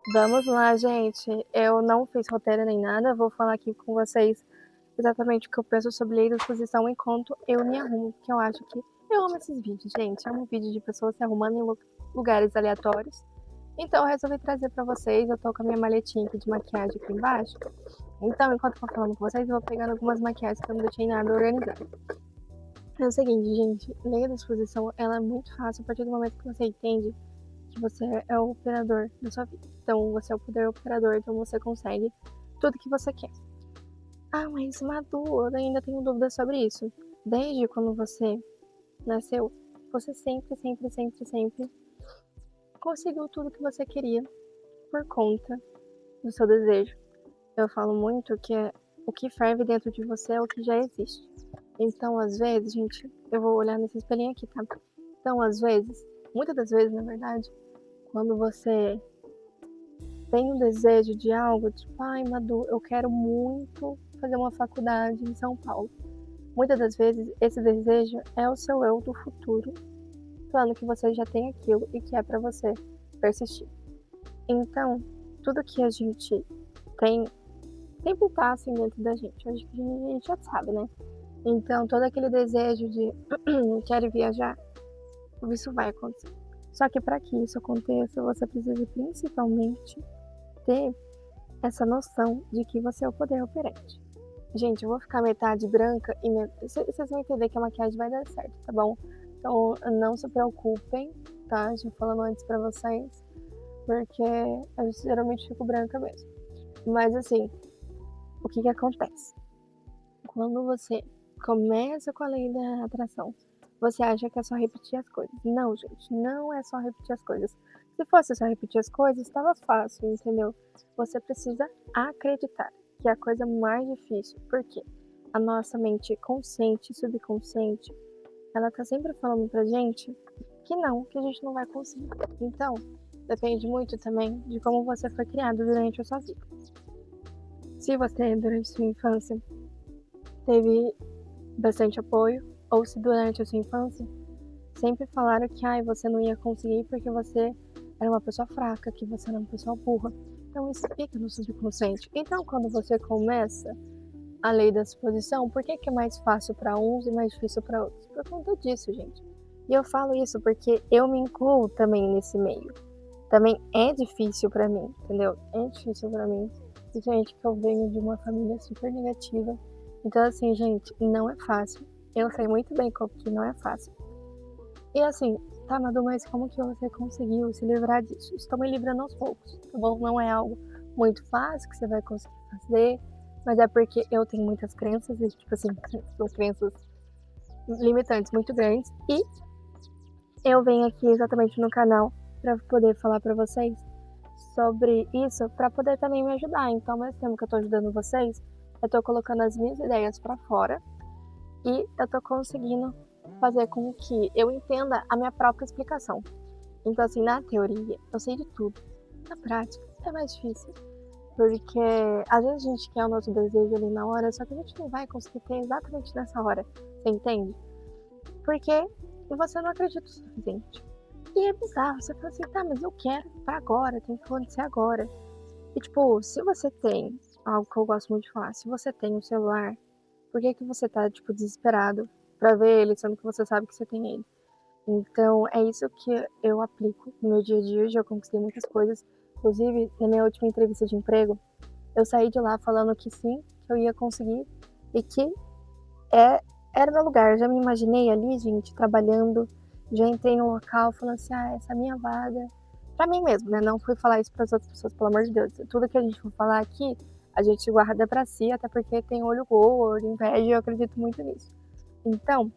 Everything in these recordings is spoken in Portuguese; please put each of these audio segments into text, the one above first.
Vamos lá, gente. Eu não fiz roteiro nem nada, vou falar aqui com vocês exatamente o que eu penso sobre lei da exposição enquanto eu me arrumo, porque eu acho que eu amo esses vídeos, gente. Eu amo vídeo de pessoas se arrumando em lugares aleatórios. Então eu resolvi trazer pra vocês. Eu tô com a minha maletinha aqui de maquiagem aqui embaixo. Então, enquanto eu tô falando com vocês, eu vou pegando algumas maquiagens que eu não deixei nada organizado. É o seguinte, gente, lei da exposição, ela é muito fácil a partir do momento que você entende que você é o operador da sua vida. Então, você é o poder operador, então você consegue tudo que você quer. Ah, mas Madu, eu ainda tenho dúvidas sobre isso. Desde quando você nasceu, você sempre conseguiu tudo que você queria por conta do seu desejo. Eu falo muito que o que ferve dentro de você é o que já existe. Então, às vezes, gente, eu vou olhar nesse espelhinho aqui, tá? Então, às vezes, muitas das vezes, na verdade, quando você tem um desejo de algo, tipo, ai, Madu, eu quero muito fazer uma faculdade em São Paulo. Muitas das vezes, esse desejo é o seu eu do futuro, falando que você já tem aquilo e que é para você persistir. Então, tudo que a gente tem sempre tá assim dentro da gente. Acho que a gente já sabe, né? Então, todo aquele desejo de quero viajar, isso vai acontecer. Só que para que isso aconteça, você precisa principalmente ter essa noção de que você é o poder operante. Gente, eu vou ficar metade branca e vocês vão entender que a maquiagem vai dar certo, tá bom? Então não se preocupem, tá? Já falando antes pra vocês, porque eu geralmente fico branca mesmo. Mas assim, o que acontece? Quando você começa com a lei da atração, você acha que é só repetir as coisas. Não, gente, não é só repetir as coisas. Se fosse só repetir as coisas, estava fácil, entendeu? Você precisa acreditar, que é a coisa mais difícil. Por quê? A nossa mente consciente e subconsciente, ela tá sempre falando pra gente que a gente não vai conseguir. Então, depende muito também de como você foi criado durante a sua vida. Se você, durante sua infância, teve bastante apoio, ou se durante a sua infância sempre falaram que você não ia conseguir porque você era uma pessoa fraca, que você era uma pessoa burra. Então isso fica no subconsciente. Então quando você começa a lei da suposição, por que é mais fácil para uns e mais difícil para outros? Por conta disso, gente. E eu falo isso porque eu me incluo também nesse meio. Também é difícil para mim, entendeu? É difícil para mim. Principalmente que eu venho de uma família super negativa. Então, assim, gente, não é fácil. Eu sei muito bem que não é fácil. E assim, tá, Madu, mas como que você conseguiu se livrar disso? Estou me livrando aos poucos, tá bom? Não é algo muito fácil que você vai conseguir fazer, mas é porque eu tenho muitas crenças, e, tipo assim, são crenças limitantes muito grandes, e eu venho aqui exatamente no canal para poder falar para vocês sobre isso, para poder também me ajudar. Então, ao mesmo tempo que eu tô ajudando vocês, eu tô colocando as minhas ideias para fora e eu tô conseguindo fazer com que eu entenda a minha própria explicação. Então, assim, na teoria, eu sei de tudo. Na prática, é mais difícil. Porque às vezes a gente quer o nosso desejo ali na hora, só que a gente não vai conseguir ter exatamente nessa hora. Você entende? Porque você não acredita o suficiente. E é bizarro, você fala assim, tá, mas eu quero pra agora, tem que acontecer agora. E tipo, se você tem, algo que eu gosto muito de falar, se você tem um celular, por que você tá, tipo, desesperado pra ver ele, sendo que você sabe que você tem ele? Então, é isso que eu aplico no meu dia a dia, já conquistei muitas coisas. Inclusive, na minha última entrevista de emprego, eu saí de lá falando que sim, que eu ia conseguir e que é, era meu lugar. Eu já me imaginei ali, gente, trabalhando, já entrei no local falando assim, essa é a minha vaga. Pra mim mesmo, né? Não fui falar isso pras outras pessoas, pelo amor de Deus. Tudo que a gente for falar aqui, a gente guarda pra si, até porque tem olho gordo, inveja, e eu acredito muito nisso. Então,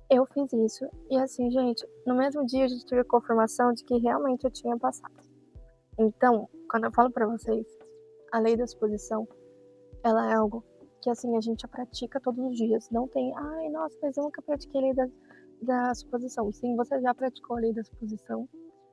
eu fiz isso. E assim, gente, no mesmo dia a gente teve a confirmação de que realmente eu tinha passado. Então, quando eu falo pra vocês, a lei da exposição, ela é algo que assim, a gente pratica todos os dias. Não tem, ai, nossa, mas eu nunca pratiquei a lei da suposição. Sim, você já praticou a lei da suposição.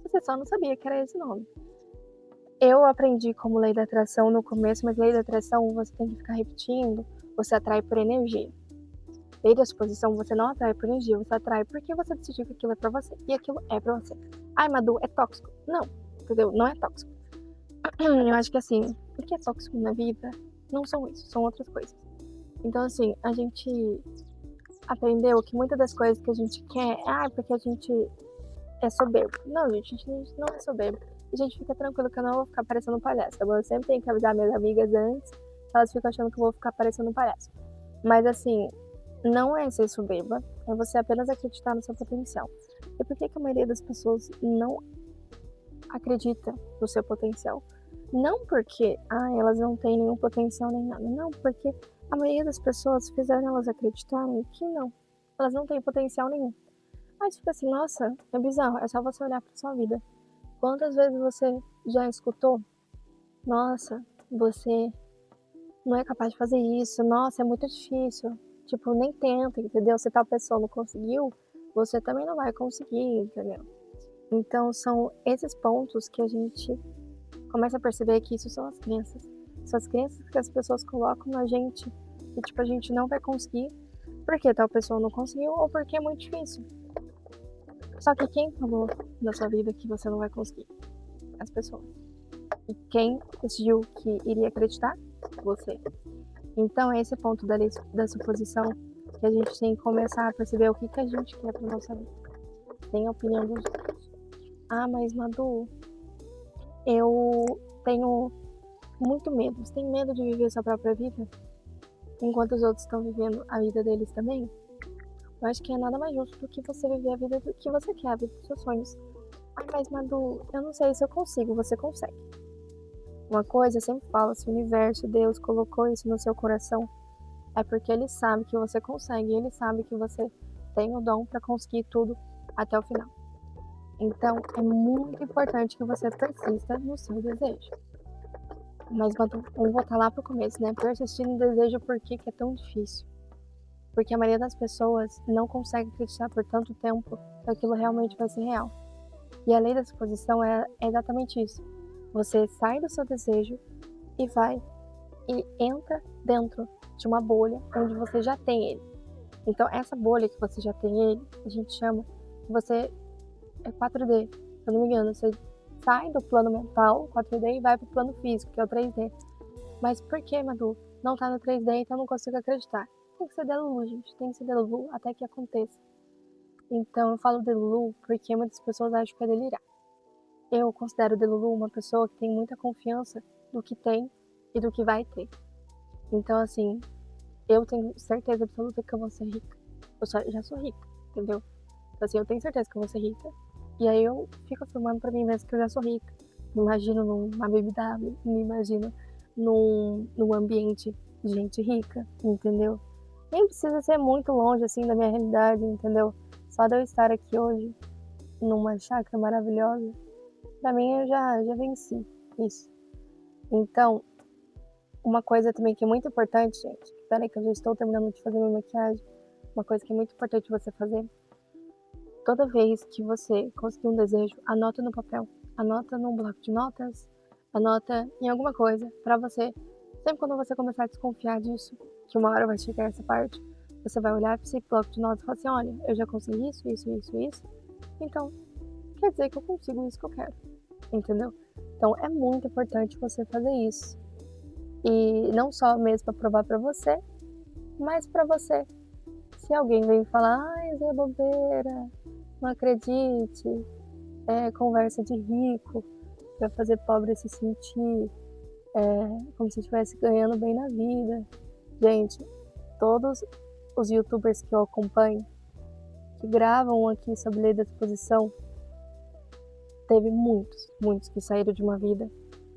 Você só não sabia que era esse nome. Eu aprendi como lei da atração no começo, mas lei da atração você tem que ficar repetindo, você atrai por energia. Lei da suposição, você não atrai por energia, você atrai porque você decidiu que aquilo é pra você. E aquilo é pra você. Ai, Madu, é tóxico. Não. entendeu? Não é tóxico. Eu acho que assim, o que é tóxico na vida não são isso, são outras coisas. Então assim, a gente aprendeu que muitas das coisas que a gente quer, porque a gente é soberbo. Não, gente, a gente não é soberbo. A gente fica tranquilo que eu não vou ficar parecendo um palhaço, tá bom? Eu sempre tenho que avisar minhas amigas antes, elas ficam achando que eu vou ficar parecendo um palhaço. Mas assim, não é ser soberba, é você apenas acreditar no seu potencial. E por que que a maioria das pessoas não acredita no seu potencial? Não porque elas não têm nenhum potencial nem nada, não, porque a maioria das pessoas fizeram elas acreditarem que não, elas não têm potencial nenhum. Aí fica assim, nossa, é bizarro, é só você olhar pra sua vida. Quantas vezes você já escutou? Nossa, você não é capaz de fazer isso, nossa, é muito difícil. Tipo, nem tenta, entendeu? Se tal pessoa não conseguiu, você também não vai conseguir, entendeu? Então são esses pontos que a gente começa a perceber que isso são as crenças. São as crenças que as pessoas colocam na gente e tipo, a gente não vai conseguir porque tal pessoa não conseguiu ou porque é muito difícil. Só que quem falou na sua vida que você não vai conseguir? As pessoas. E quem decidiu que iria acreditar? Você. Então é esse ponto da suposição que a gente tem que começar a perceber o que, que a gente quer pra nossa vida. Tem a opinião dos outros. Mas Madu, eu tenho muito medo. Você tem medo de viver sua própria vida? Enquanto os outros estão vivendo a vida deles também? Eu acho que é nada mais justo do que você viver a vida do que você quer, a vida dos seus sonhos. Mas Madu, eu não sei se eu consigo, você consegue. Uma coisa eu sempre falo, se o universo, Deus colocou isso no seu coração, é porque ele sabe que você consegue, ele sabe que você tem o dom para conseguir tudo até o final. Então, é muito importante que você persista no seu desejo. Mas vamos voltar lá pro começo, né? Persistir no desejo por que é tão difícil. Porque a maioria das pessoas não consegue acreditar por tanto tempo que aquilo realmente vai ser real. E a lei da suposição é exatamente isso. Você sai do seu desejo e vai e entra dentro de uma bolha onde você já tem ele. Então, essa bolha que você já tem ele, a gente chama que você é 4D. Se eu não me engano, você sai do plano mental, 4D, e vai pro plano físico, que é o 3D. Mas por que, Madu? Não tá no 3D, então não consigo acreditar. Tem que ser Delulu, gente. Tem que ser Delulu até que aconteça. Então, eu falo Delulu porque muitas pessoas acham que é delirar. Eu considero Delulu uma pessoa que tem muita confiança do que tem e do que vai ter. Então, assim, eu tenho certeza absoluta que eu vou ser rica. Já sou rica, entendeu? Então, assim, eu tenho certeza que eu vou ser rica. E aí eu fico afirmando pra mim mesma que eu já sou rica. Me imagino numa BBW, me imagino num ambiente de gente rica, entendeu? Nem precisa ser muito longe, assim, da minha realidade, entendeu? Só de eu estar aqui hoje, numa chácara maravilhosa, pra mim eu já venci isso. Então, uma coisa também que é muito importante, gente, peraí que eu já estou terminando de fazer minha maquiagem, uma coisa que é muito importante você fazer, toda vez que você conseguir um desejo, anota no papel, anota num bloco de notas, anota em alguma coisa, pra você, sempre quando você começar a desconfiar disso, que uma hora vai chegar essa parte, você vai olhar para esse bloco de notas e falar assim, olha, eu já consegui isso, então quer dizer que eu consigo isso que eu quero, entendeu? Então é muito importante você fazer isso. E não só mesmo para provar para você, mas para você. Se alguém vem falar, isso é bobeira, não acredite, é conversa de rico, para fazer pobre se sentir como se estivesse ganhando bem na vida. Gente, todos os youtubers que eu acompanho, que gravam aqui sobre lei da exposição, teve muitos que saíram de uma vida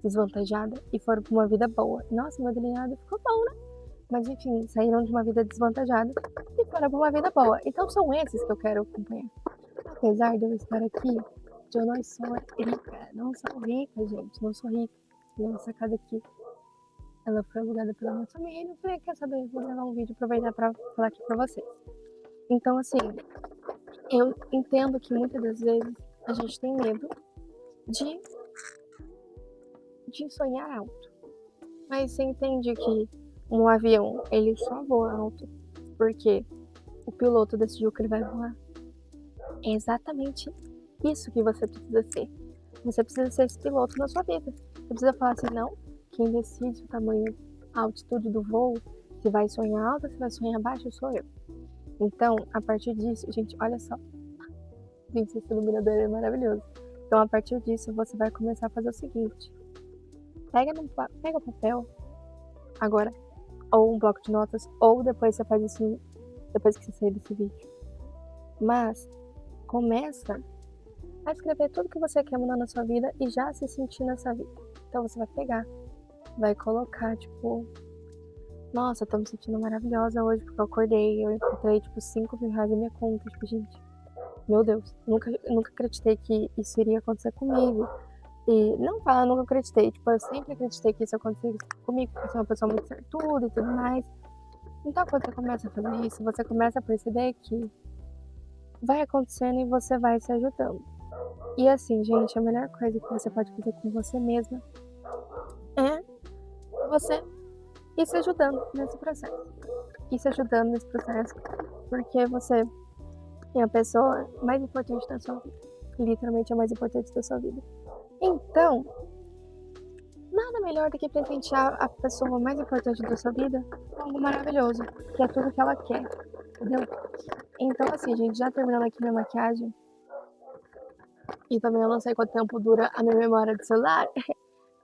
desvantajada e foram para uma vida boa. Nossa, meu delineado ficou bom, né? Mas enfim, saíram de uma vida desvantajada e foram para uma vida boa. Então são esses que eu quero acompanhar. Apesar de eu estar aqui, eu não sou rica. Não sou rica, gente. Não sou rica. Minha sacada aqui, ela foi alugada pela minha família. Eu falei, quer saber? Vou gravar um vídeo, aproveitar para falar aqui para vocês. Então, assim, eu entendo que muitas das vezes a gente tem medo de sonhar alto. Mas você entende que um avião, ele só voa alto porque o piloto decidiu que ele vai voar. É exatamente isso que você precisa ser. Você precisa ser esse piloto na sua vida. Você precisa falar assim, não, quem decide o tamanho, a altitude do voo, se vai sonhar alto, se vai sonhar baixo, sou eu. Então, a partir disso, gente, olha só. Gente, esse iluminador é maravilhoso. Então, a partir disso, você vai começar a fazer o seguinte. Pega o papel, agora, ou um bloco de notas, ou depois você faz isso, depois que você sair desse vídeo. Mas, começa a escrever tudo que você quer mudar na sua vida e já se sentir nessa vida. Então, você vai pegar, vai colocar, tipo, nossa, eu tô me sentindo maravilhosa hoje porque eu acordei, eu encontrei, tipo, 5 mil reais na minha conta, tipo, gente, meu Deus, nunca acreditei que isso iria acontecer comigo. E não fala, nunca acreditei, tipo, eu sempre acreditei que isso aconteceria comigo, porque eu sou uma pessoa muito sortuda e tudo mais. Então, quando você começa a fazer isso, você começa a perceber que vai acontecendo e você vai se ajudando. E assim, gente, a melhor coisa que você pode fazer com você mesma é você ir se ajudando nesse processo. Ir se ajudando nesse processo, porque você é a pessoa mais importante da sua vida. Literalmente a mais importante da sua vida. Então, nada melhor do que presentear a pessoa mais importante da sua vida com algo maravilhoso, que é tudo que ela quer, entendeu? Então, assim, gente, já terminando aqui minha maquiagem, e também eu não sei quanto tempo dura a minha memória do celular,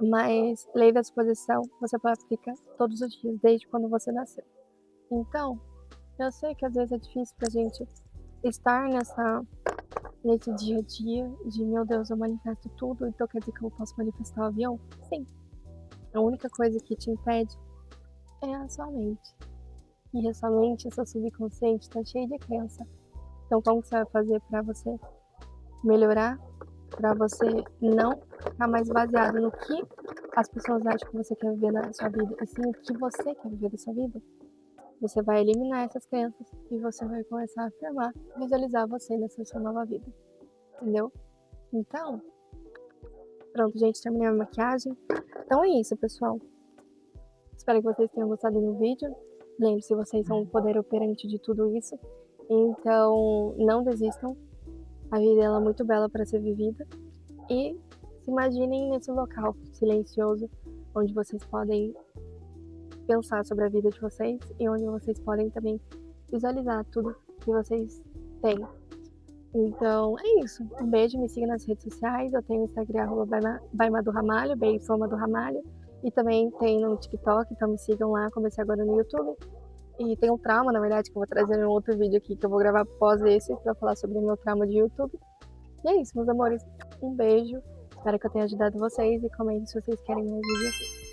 mas lei da disposição você pode aplicar todos os dias, desde quando você nasceu. Então, eu sei que às vezes é difícil pra gente estar nesse dia a dia de, meu Deus, eu manifesto tudo, então quer dizer que eu posso manifestar o avião? Sim. A única coisa que te impede é a sua mente. E a sua mente, o seu subconsciente está cheio de crença. Então, como você vai fazer para você melhorar? Para você não ficar mais baseado no que as pessoas acham que você quer viver na sua vida, e sim o que você quer viver da sua vida. Você vai eliminar essas crenças e você vai começar a afirmar, visualizar você nessa sua nova vida. Entendeu? Então, pronto, gente, terminei a maquiagem. Então é isso, pessoal. Espero que vocês tenham gostado do vídeo. Lembre-se, vocês são o poder operante de tudo isso. Então, não desistam. A vida ela é muito bela para ser vivida. E se imaginem nesse local silencioso, onde vocês podem pensar sobre a vida de vocês e onde vocês podem também visualizar tudo que vocês têm. Então, é isso. Um beijo, me siga nas redes sociais. Eu tenho o Instagram, @bymaduramalho, BY_Ramalho. E também tem no TikTok, então me sigam lá. Comecei agora no YouTube. E tem um trauma, na verdade, que eu vou trazer em um outro vídeo aqui, que eu vou gravar após esse, pra falar sobre o meu trauma de YouTube. E é isso, meus amores. Um beijo. Espero que eu tenha ajudado vocês e comentem se vocês querem mais vídeos assim.